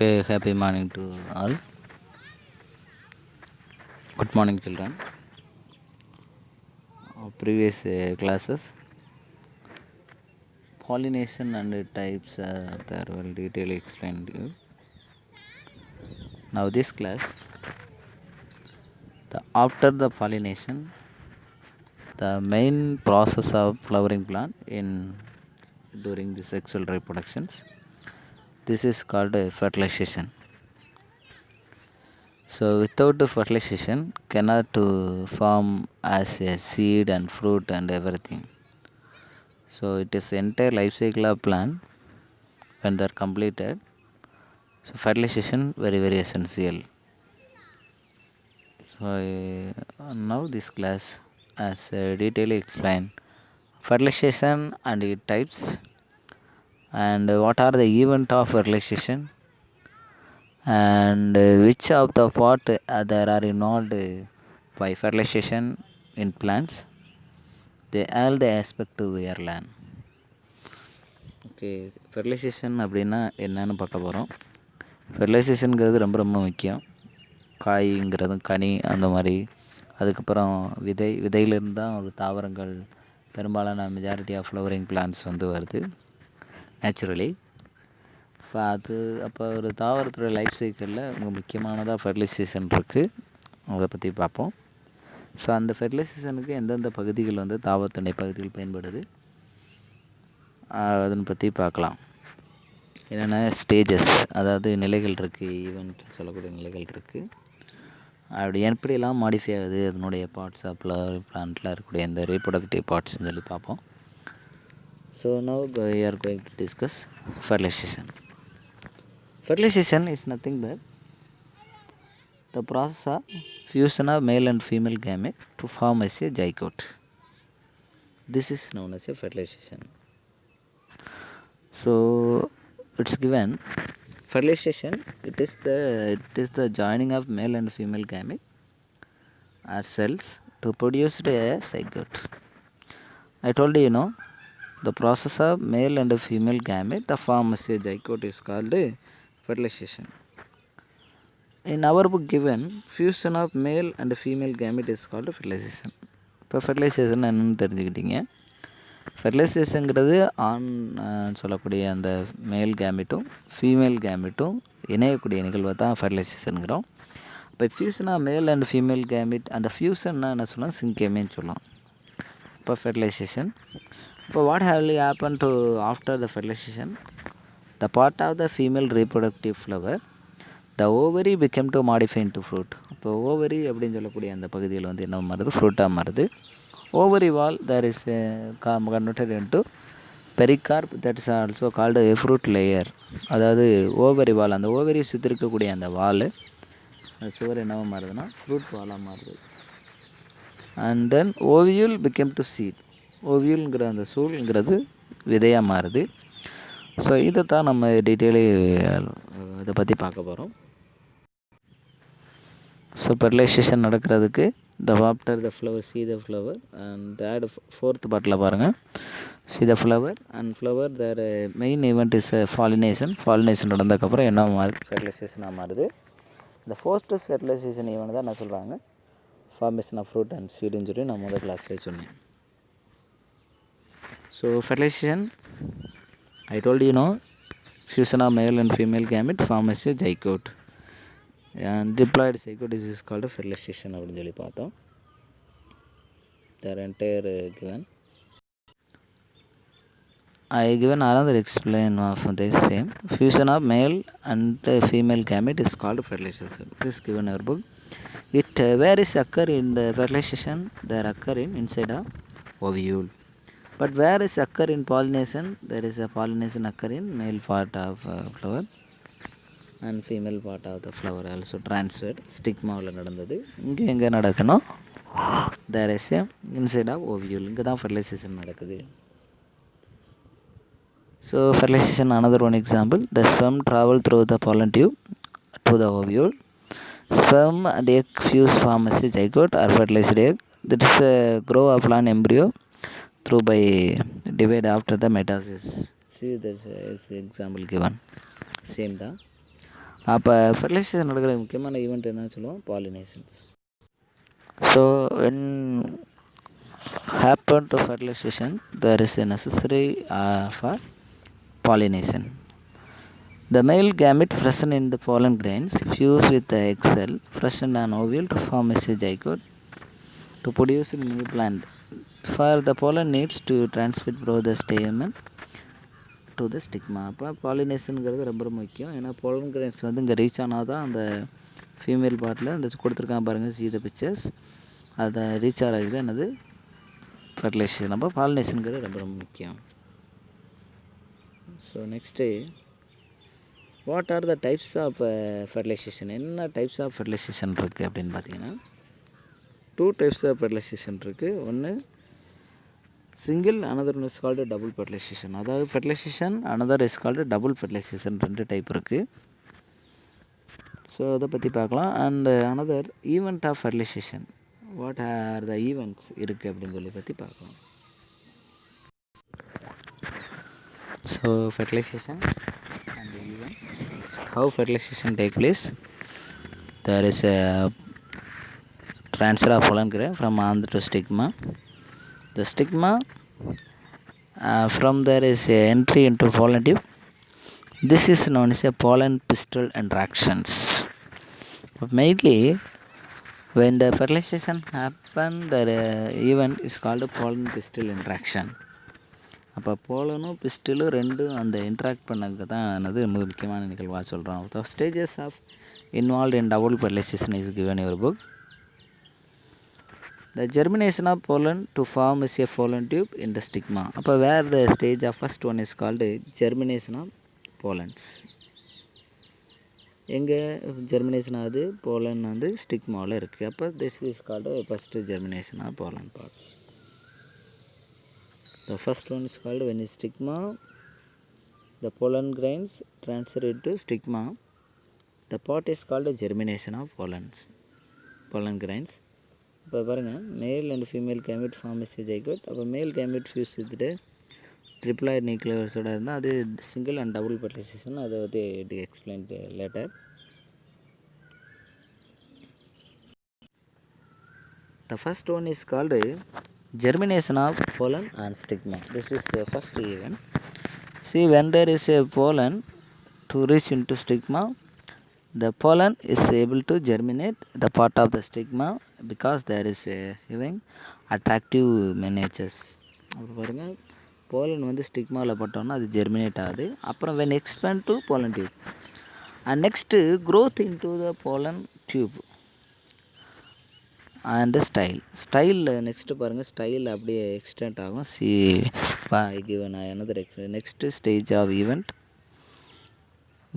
Okay, happy morning to all. Good morning, children. Previous classes, pollination and types are well detailed explained to you. Now this class, after the pollination, the main process of flowering plant in during the sexual reproductions. This is called fertilization. So without the fertilization, cannot form as a seed and fruit and everything. So it is entire life cycle of plant when they are completed. So fertilization very essential. So now this class as detail explain fertilization and its types and what are the event of fertilization and which of the part there are involved by fertilization in plants. They all the aspect to we are learn. Okay fertilization அப்படின்னா என்னன்னு பார்க்க போகிறோம். ஃபெர்டிலைசேஷனுங்கிறது ரொம்ப முக்கியம். காய்ங்கிறதும் கனி அந்த மாதிரி, அதுக்கப்புறம் விதையிலிருந்து தான் ஒரு தாவரங்கள் பெரும்பாலான மெஜாரிட்டி ஆஃப் ஃப்ளவரிங் பிளான்ட்ஸ் வருது நேச்சுரலி. அப்போ ஒரு தாவரத்தோட லைஃப் சைக்கிளில் ரொம்ப முக்கியமானதாக ஃபெர்டிலைசேஷன் இருக்குது. அதை பற்றி பார்ப்போம். ஸோ அந்த ஃபெர்டிலைசேஷனுக்கு எந்தெந்த பகுதிகள் தாவரத்துடைய பகுதிகள் பயன்படுது அதனை பற்றி பார்க்கலாம். என்னென்ன ஸ்டேஜஸ், அதாவது நிலைகள் இருக்குது, ஈவெண்ட் சொல்லக்கூடிய நிலைகள் இருக்குது. அப்படி எப்படியெல்லாம் மாடிஃபை ஆகுது, அதனுடைய பார்ட்ஸ் ஆஃப் பிளான்ட்டில் இருக்கக்கூடிய இந்த ரீப்ரொடக்டிவ் பார்ட்ஸ்ன்னு சொல்லி பார்ப்போம். So now we are going to discuss fertilization. Fertilization is nothing but the process of fusion of male and female gametes to form as a zygote. This is known as a fertilization. So it's given fertilization. It is the joining of male and female gamete or cells to produce a zygote. I told you, the process of male and female gamete the form as a zygote is called fertilization. In our book given, fusion of male and female gamete is called fertilization. இப்போ fertilisation என்னென்னு தெரிஞ்சுக்கிட்டீங்க. ஃபெர்டிலைசேஷனுங்கிறது ஆண் சொல்லக்கூடிய அந்த மேல் கேமெட்டும் female கேமெட்டும் இணையக்கூடிய நிகழ்வை தான் ஃபெர்டிலைசேஷனுங்கிறோம். இப்போ ஃபியூஷனாக மேல் அண்ட் ஃபீமேல் கேமெட், அந்த ஃபியூஷன்னா என்ன சொல்லலாம், சிங்கேமின்னு சொல்லலாம். இப்போ ஃபெர்டிலைசேஷன். இப்போ what have happen to after the fertilization, the part of the female reproductive flower the ovary become to modify into fruit. இப்போ ஓவரி அப்படின்னு சொல்லக்கூடிய அந்த பகுதியில் என்ன மாறுது, ஃப்ரூட்டாக மாறுது. Ovary wall there is converted into pericarp, that is also called a fruit layer. அதாவது ovary வால், அந்த ஓவரி சுற்றி இருக்கக்கூடிய அந்த வால், அந்த சுவர் என்னவா மாறுதுன்னா ஃப்ரூட் வாலாக மாறுது. And then ovule become to seed. ஓவியூல்ங்கிற அந்த சூழ்ங்கிறது விதையாக மாறுது. ஸோ இதை தான் நம்ம டீட்டெயிலி இதை பற்றி பார்க்க போகிறோம். ஸோ ஃபெர்டிலைசேஷன் நடக்கிறதுக்கு after the flower, see the flower and add fourth part பாருங்கள். see the flower and flower, their main event is pollination. pollination நடந்ததுக்கப்புறம் என்ன மாறுது, ஃபெர்டிலைசேஷனாக மாறுது. இந்த ஃபர்ஸ்ட் ஃபெர்டிலைசேஷன் ஈவெண்ட் தான் என்ன சொல்கிறாங்க, ஃபார்மேஷன் ஆஃப் ஃப்ரூட் அண்ட் சீடுன்னு சொல்லி நான் முதல் கிளாஸ்லேயே சொன்னேன். So fertilization I told you, fusion of male and female gamete form as a zygote. And diploid zygote is called a fertilization அப்படின்னு சொல்லி பார்த்தோம். Their entire given. I given another explain of the same. Fusion of male and female gamete is called fertilization. This given our book. It where is occur in the fertilization, there occur in inside of ovule. But where is occur in pollination, there is a pollination occur in male part of flower and female part of the flower also transferred. ஸ்டிக்மாவில் நடந்தது. இங்கே எங்கே நடக்கணும், there is a inside of ovule. இங்கே தான் fertilization நடக்குது. So fertilization, another one example, the sperm travel through the pollen tube to the ovule. Sperm and egg fuse form as a zygote or fertilized egg. That is grow up an embryo through by divide after the metasis. See this is example given. Same தான். அப்போ fertilisation நடக்கிற முக்கியமான event என்னன்னு சொல்லுவோம், pollinations. So when happen to fertilization, there is a necessary for pollination. The male gamete present in the pollen grains fuse with the egg cell present on ovule to form a zygote to produce a new plant. For the pollen needs to transmit through the stamen to the stigma. அப்போ பாலினேஷனுங்கிறது ரொம்ப ரொம்ப முக்கியம். ஏன்னா pollen grains வந்து இங்கே reach ஆனால் தான் அந்த ஃபீமேல் பார்ட்டில் அந்த கொடுத்துருக்கான் பாருங்கள், see the pictures, அதை ரீச் ஆகிறது என்னது, ஃபெர்டிலைசேஷன். அப்போ பாலினேஷனுங்கிறது ரொம்ப ரொம்ப முக்கியம். So next, what are the types of fertilization? என்ன டைப்ஸ் ஆஃப் ஃபெர்டிலைசேஷன் இருக்குது அப்படின்னு பார்த்தீங்கன்னா, 2 டைப்ஸ் ஆஃப் ஃபெர்டிலைசேஷன் இருக்குது. ஒன்று single, another one is called double fertilization. அதாவது fertilization another is called double fertilization, 2 type இருக்குது. ஸோ அதை பற்றி பார்க்கலாம். And another event of fertilization, what are the events இருக்குது அப்படின்னு சொல்லி பற்றி பார்க்கலாம். So fertilisation and the event, how fertilization take place. There is a transfer of pollen grain from anther to stigma. The stigma, from there is a entry into pollen tube. This is known as a pollen pistil interactions. But mainly when the fertilization happen, the event is called a pollen pistil interaction. அப்போ போலனும் பிஸ்டிலும் ரெண்டும் அந்த interact பண்ணது தான் என்னது முக்கியமான நிகழ்வாக சொல்கிறோம். The stages of involve in double fertilization is given your book. The germination of pollen to form is a pollen tube in the stigma. அப்போ where the stage of first one is called germination of pollens. எங்கே germination ஆகுது, pollen வந்து ஸ்டிக்மாவில் இருக்குது. அப்போ this is called first germination of pollen parts. The first one is called when is stigma, the pollen grains transfer into stigma. The part is called germination of pollen grains. இப்போ பாருங்கள், male and female gamete form is zygote. அப்போ male gamete fuse வித்துட்டு triploid நியூக்ளியோஸோட இருந்தால் அது single and double fertilization. அதை வந்து explain later. The first one is called germination of pollen and stigma. This is the first event. See, when there is a pollen to reach into stigma, the pollen is able to germinate the part of the stigma because there is a having attractive miniatures. அப்போ பாருங்கள், pollen வந்து ஸ்டிக்மாவில் பட்டோன்னா அது germinate ஆகுது. அப்புறம் when expand to pollen tube and next growth into the pollen tube and the style next பாருங்கள், style அப்படியே extend ஆகும். C given another next stage of event,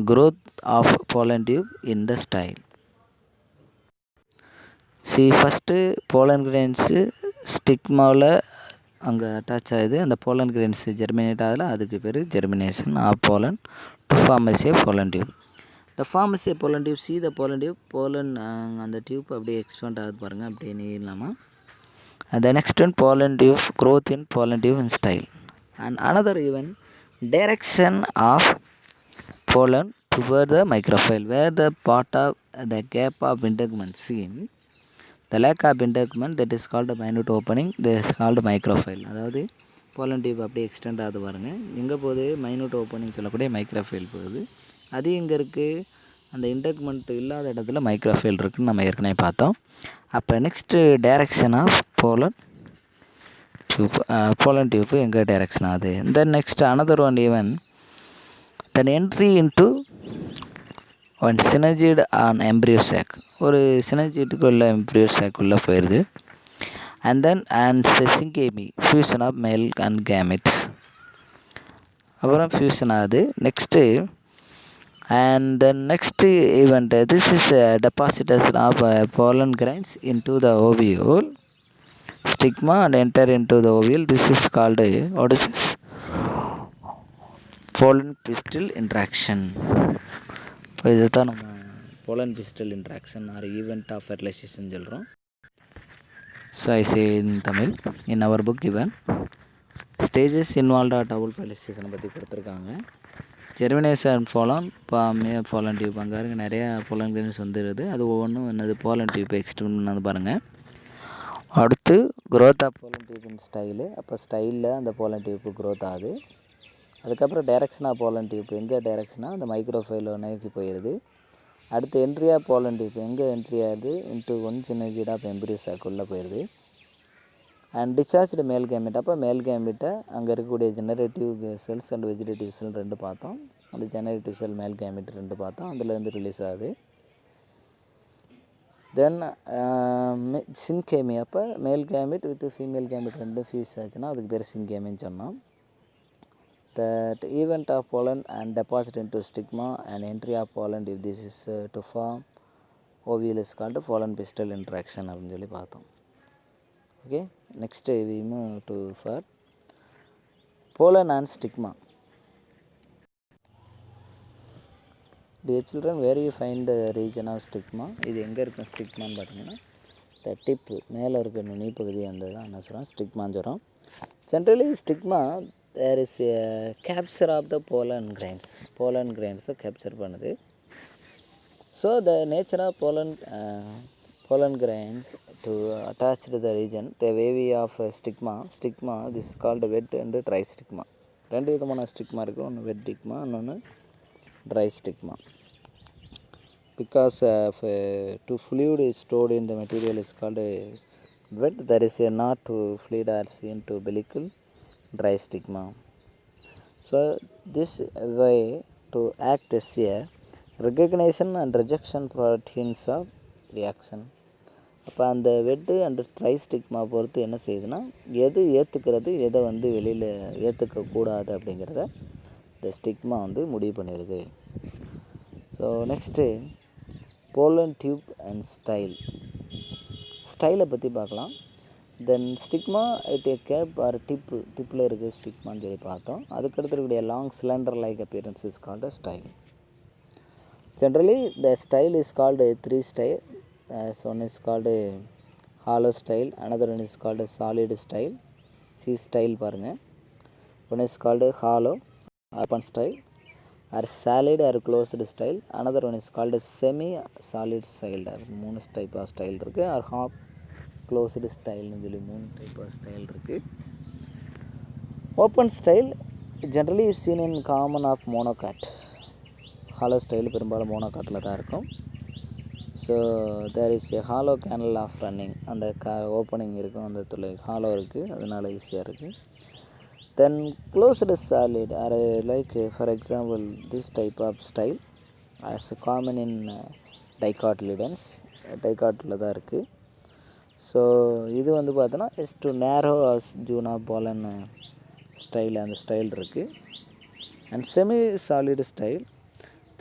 growth of pollen tube in the style. C first pollen grains ஸ்டிக்மாவில் அங்கே attach ஆகுது. அந்த pollen grains germinate ஆகல, அதுக்கு பேர் germination of pollen to form as a pollen tube. The form is a pollen tube. See the pollen tube, pollen அந்த tube அப்படியே expand ஆகுது பாருங்கள், அப்படியே நீளமாக. And the next one, pollen tube, growth in pollen tube and style. And another even direction of pollen toward the micropyle, where the part of the gap of integument seen, the lack of integument, that is called a minute opening, that is called micropyle. அதாவது pollen tube அப்படியே extend ஆகுது பாருங்கள், எங்கே போகுது, minute opening சொல்லக்கூடிய மைக்ரோஃபைல் போகுது. அது எங்கே இருக்குது, அந்த இன்டெக்மெண்ட் இல்லாத இடத்துல மைக்ரோஃபைல் இருக்குதுன்னு நம்ம ஏற்கனவே பார்த்தோம். அப்போ next direction of pollen tube எங்கே டைரக்ஷன் ஆகுது. Then next another one even then entry into one synergid on embryo sac. ஒரு சினர்ஜிட்டுக்கு உள்ள எம்ப்ரியோ சாக் உள்ளே போயிடுது. And then syngamy fusion of male and gamete. அப்புறம் ஃபியூஷன் ஆகுது. Next and the next event, this is deposition of pollen grains into the ovule stigma and enter into the ovule. This is called what is this, pollen pistil interaction. இப்போ இதுதான் நம்ம pollen pistil interaction or event of fertilization சொல்கிறோம். So I say in Tamil, in our book given stages involved are double fertilization பற்றி கொடுத்துருக்காங்க. Germination pollen pollen tube அங்கே இருக்க நிறையா pollen grains வந்துடுது. அது ஒவ்வொன்றும் என்னது போலன் டியூப் எக்ஸ்டெண்ட் பண்ணது பாருங்கள். அடுத்து growth of pollen tube in style. அப்போ ஸ்டைலில் அந்த போலன் டியூப்பு க்ரோத் ஆகுது. அதுக்கப்புறம் டைரக்ஷன் ஆஃப் போலன் டியூப் எங்கே டைரக்ஷனாக அந்த மைக்ரோஃபைலை நோக்கி போயிடுது. அடுத்து என்ட்ரி ஆஃப் போலன் டியூப் எங்கே என்ட்ரி ஆகுது இன்ட்டு ஒன் சின்ன ஜீட் ஆஃப் எம்பிரியோ சாக்குள்ளே போயிடுது. அண்ட் டிஸ்சார்ஜ்டு மேல் கேமெட். அப்போ மேல் கேமெட்டை அங்கே இருக்கக்கூடிய ஜெனரேட்டிவ் செல்ஸ் அண்ட் வெஜிடேட்டிவ் செல் 2 பார்த்தோம். அந்த ஜெனரேட்டிவ் செல் மேல் கேமெட் 2 பார்த்தோம். அதுலேருந்து ரிலீஸ் ஆகுது. தென் சின்கேமி. அப்போ male gamete with female gamete 2 fuse ஆச்சுன்னா அதுக்கு பேர் சின்கேமின்னு சொன்னோம். That event of pollen and deposit into stigma and entry of pollen if this is to form ovule is called pollen pistil interaction அப்படின்னு சொல்லி பார்த்தோம். Okay, next we move to for pollen and stigma. Dear children, where you find the region of stigma? இது எங்கே இருக்கும் ஸ்டிக்மான்னு பார்த்தீங்கன்னா இந்த tip மேலே இருக்கிற நுனி பகுதி அந்த தான் என்ன சொல்கிறோம் ஸ்டிக்மான்னு சொல்கிறோம். Generally stigma there is a capture of the pollen grains capture பண்ணுது. So the nature of pollen grains to attach to the region the wavy of stigma this is called wet and dry stigma. ரெண்டு விதமான stigma இருக்குது. ஒன்று வெட் stigma, இன்னொன்று try stigma. Because of to fluid is stored in the material is called wet. There is a not to fluid are seen to bellicle dry stigma. So this way to act as a recognition and rejection proteins of reaction. அப்போ அந்த வெட்டு and try stigma பொறுத்து என்ன செய்யுதுன்னா எது ஏற்றுக்கிறது எதை வந்து வெளியில் ஏற்றுக்கக்கூடாது அப்படிங்கிறத இந்த ஸ்டிக்மா வந்து முடிவு பண்ணிடுது. So next pollen tube and ஸ்டைலை பற்றி பார்க்கலாம். Then stigma it a cap or டிப்பில் இருக்குது ஸ்டிக்மான்னு சொல்லி பார்த்தோம். அதுக்கடுத்து இருக்கக்கூடிய long cylinder like appearance is called style. Generally the style is called 3 style. One is called hollow style, another one is called solid style. Style பாருங்கள். One is called hollow open style or solid or closed style. Another one is called semi solid style. 3 type of style இருக்குது. Or half closed ஸ்டைல்னு சொல்லி 3 type of style இருக்குது. Open style generally is seen in common of monocot. Hollow style பெரும்பாலும் மோனோகாட்டில் தான் இருக்கும். So there is a hollow canal of running. அந்த opening இருக்கும், அந்த துளை ஹாலோ இருக்குது, அதனால் ஈஸியாக இருக்குது. Then closed solid or like for example this type of style as common in dicotyledons. டைகாட்டில் தான் இருக்குது. ஸோ இது வந்து பார்த்தோன்னா இஸ் டு நேரோ ஜூனா போலன் ஸ்டைல் அந்த ஸ்டைல் இருக்குது. And semi solid style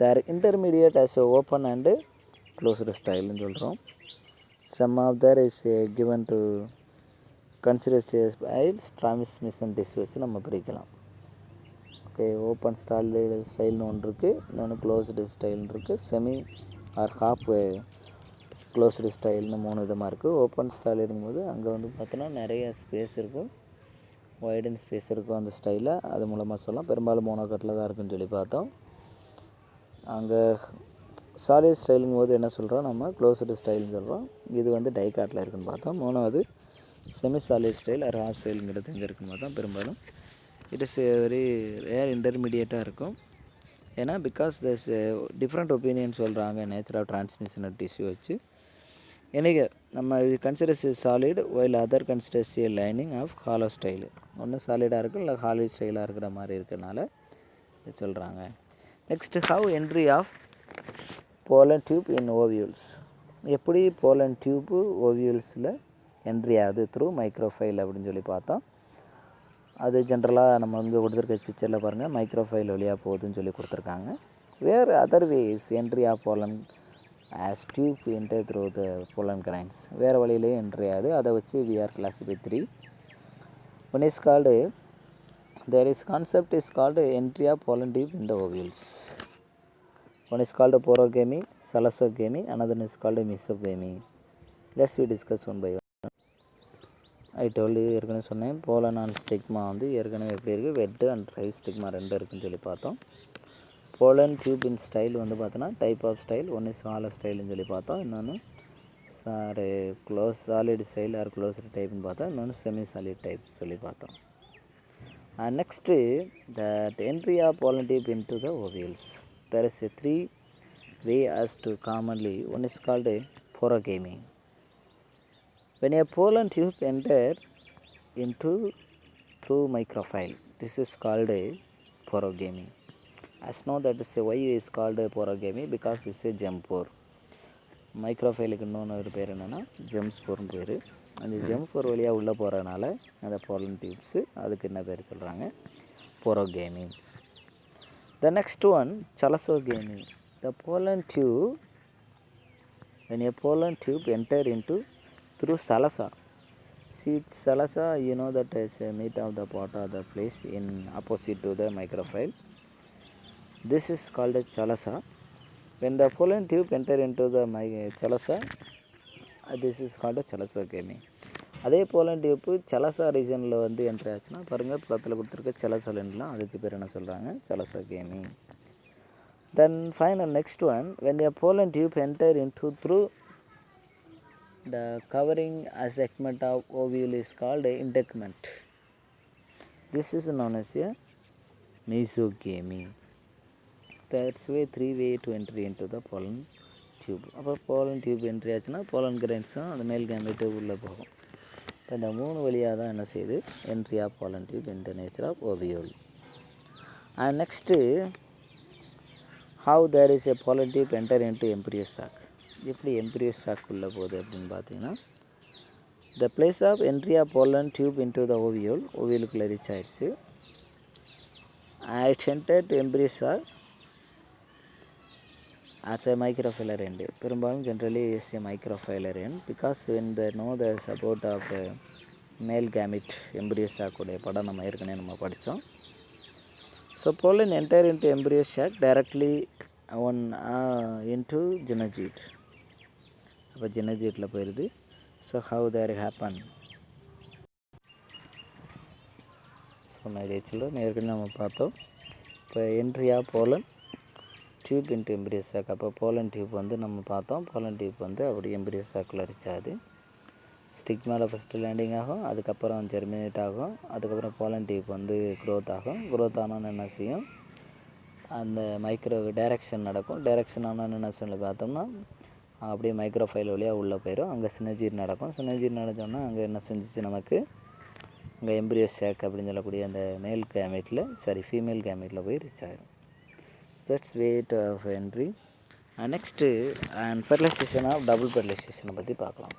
there intermediate as open and closed ஸ்டைல்னு சொல்கிறோம். Some of there is given to consider transmission tissue வச்சு நம்ம பிரிக்கலாம். ஓகே, ஓப்பன் ஸ்டைல்னு ஒன்று இருக்குது, இன்னொன்று க்ளோஸ்டு ஸ்டைல்னு இருக்குது, செமி ஆர் ஹாஃப் க்ளோஸ்டு ஸ்டைல்னு 3 விதமாக இருக்குது. ஓப்பன் ஸ்டைல் எடுக்கும்போது அங்கே வந்து பார்த்தோன்னா நிறைய ஸ்பேஸ் இருக்கும், வைடன் ஸ்பேஸ் இருக்கும் அந்த ஸ்டைலில். அது மூலமாக சொல்லலாம். பெரும்பாலும் மோனோகாட்டில் தான் இருக்குன்னு சொல்லி பார்த்தோம். அங்கே சாலிட் ஸ்டைலுங்கும் போது என்ன சொல்கிறோம் நம்ம க்ளோஸ்டு ஸ்டைல்னு சொல்கிறோம். இது வந்து டைகாட்டில் இருக்குன்னு பார்த்தோம். 3வது semi solid style or half ஸ்டைலுங்கிறது எங்கே இருக்குன்னு பார்த்தோம். பெரும்பாலும் இட் இஸ் வெரி ரேர் இன்டர்மீடியேட்டாக இருக்கும். ஏன்னா பிகாஸ் தஸ் டிஃப்ரெண்ட் ஒப்பீனியன் சொல்கிறாங்க nature of transmission of tissue வச்சு. எனக்கு நம்ம considers solid while other considers a lining of hollow style. ஒன்று சாலிடாக இருக்கும், இல்லை ஹாலோ ஸ்டைலாக இருக்கிற மாதிரி இருக்கிறனால சொல்கிறாங்க. Next how entry of pollen tube in ovules. எப்படி போலன் டியூப்பு ஓவியூல்ஸில் என்ட்ரி ஆகுது த்ரூ மைக்ரோஃபைல் அப்படின்னு சொல்லி பார்த்தோம். அது ஜென்ரலாக நம்ம வந்து கொடுத்துருக்க பிக்சரில் பாருங்கள், மைக்ரோஃபைல் வழியாக போகுதுன்னு சொல்லி கொடுத்துருக்காங்க. வேறு other ways entry of pollen as tube enter through the pollen grains. வேறு வழியிலே என்ட்ரி ஆகுது. அதை வச்சு we are classify 3. One is called there is concept is called entry of pollen tube in the ovules. One is called porogamy, chalazogamy, another is called mesogamy. Let's we discuss one by one. I told you ஏற்கனவே சொன்னேன், pollen and stigma வந்து ஏற்கனவே எப்படி இருக்குது, வெட்டு and try stigma 2 இருக்குன்னு சொல்லி பார்த்தோம். போலன் டியூப் இன் ஸ்டைல் வந்து பார்த்தோன்னா டைப் ஆஃப் ஸ்டைல் ஒன்று சாலட் ஸ்டைல்னு சொல்லி பார்த்தோம், இன்னொன்று சாலிட் ஸ்டைல் ஆர் க்ளோஸ்டு டைப்னு பார்த்தோம், இன்னொன்று செமி சாலிட் டைப் சொல்லி பார்த்தோம். And next, that entry of pollen tube into the ovules. There is a 3 way as to commonly. One is called a porogamy. When a pollen tube enter into through micropyle, this is called a porogamy. As know that is why is called a porogamy, because it's a germ pore. மைக்ரோஃபைலுக்கு இன்னொன்று ஒரு பேர் என்னென்னா gems போர்னு பேர். அந்த gems போர் வழியாக உள்ளே போகிறதுனால அந்த போலன் டியூப்ஸு அதுக்கு என்ன பேர் சொல்கிறாங்க, porogamy. The next one chalazogamy. The pollen tube, when a pollen tube enter into through salasa. See, salasa, you know that is a meat of the pot or the place in opposite to the micropyle. This is called as chalasa. When the pollen tube enter into the chalasa, this is called as chalosogamy. அதே pollen tube சலசா ரீஜனில் வந்து entry ஆச்சுன்னா பாருங்கள், படத்தில் கொடுத்துருக்க சலசலன்லாம் அதுக்கு பேர் என்ன சொல்கிறாங்க, chalazogamy. Then final next one, when a pollen tube enter into through the covering a segment of ovule is called a integument. This is known as a mesogamy. That's way 3 way to entry into the pollen tube. அப்போ pollen tube entry ஆச்சுன்னா pollen grains-ம் அந்த மேல் கேமெட்டு உள்ளே போகும். இப்போ இந்த 3 வழியாக தான் என்ன செய்யுது, entry of pollen tube in the nature of ovule. And next, how there is a pollen tube enter into embryo sac. எப்படி embryo sac உள்ளே போகுது அப்படின்னு பார்த்தீங்கன்னா, the place of entry of pollen tube into the ovule, ovuleக்குள்ளே reach ஆயிடுச்சு. It entered to embryo sac at a microphylar end. பெரும்பாலும் generally is a microphylar end, because when they know the support of male gamete embryo sac உடைய படம் நம்ம ஏற்கனவே படித்தோம். So pollen enter into embryo sac directly into gynogyte. அப்போ gynogyteல போயிடுது. So how that happen? So my dear children, ஏற்கனவே நம்ம பார்த்தோம். இப்போ entry of pollen tube into embryo sac. அப்போ போலன் டியூப் வந்து நம்ம பார்த்தோம், போலன் டியூப் வந்து அப்படி எம்பிரியோ சாக்கில் அடிச்சாது. ஸ்டிக்மாவில் ஃபஸ்ட்டு லேண்டிங் ஆகும், அதுக்கப்புறம் ஜெர்மினேட் ஆகும், அதுக்கப்புறம் போலன் டியூப் வந்து க்ரோத் ஆகும். க்ரோத் ஆனோன்னு என்ன செய்யும், அந்த மைக்ரோ டைரக்ஷன் நடக்கும். டைரக்ஷன் ஆனோன்னு என்ன சொல்லி பார்த்தோம்னா அப்படியே மைக்ரோஃபைல் வழியாக உள்ளே போயிடும். அங்கே சினர்ஜி நடக்கும். சினர்ஜி நடந்தோன்னா அங்கே என்ன செஞ்சிச்சு நமக்கு, அங்கே எம்பிரியோ சாக் அப்படின்னு சொல்லக்கூடிய அந்த மேல் கேமெட்டில் ஃபீமேல் கேமெட்டில் போய் ரீச் ஆகிடும். That's weight of entry. Next, and fertilization of double fertilization பற்றி பார்க்கலாம்.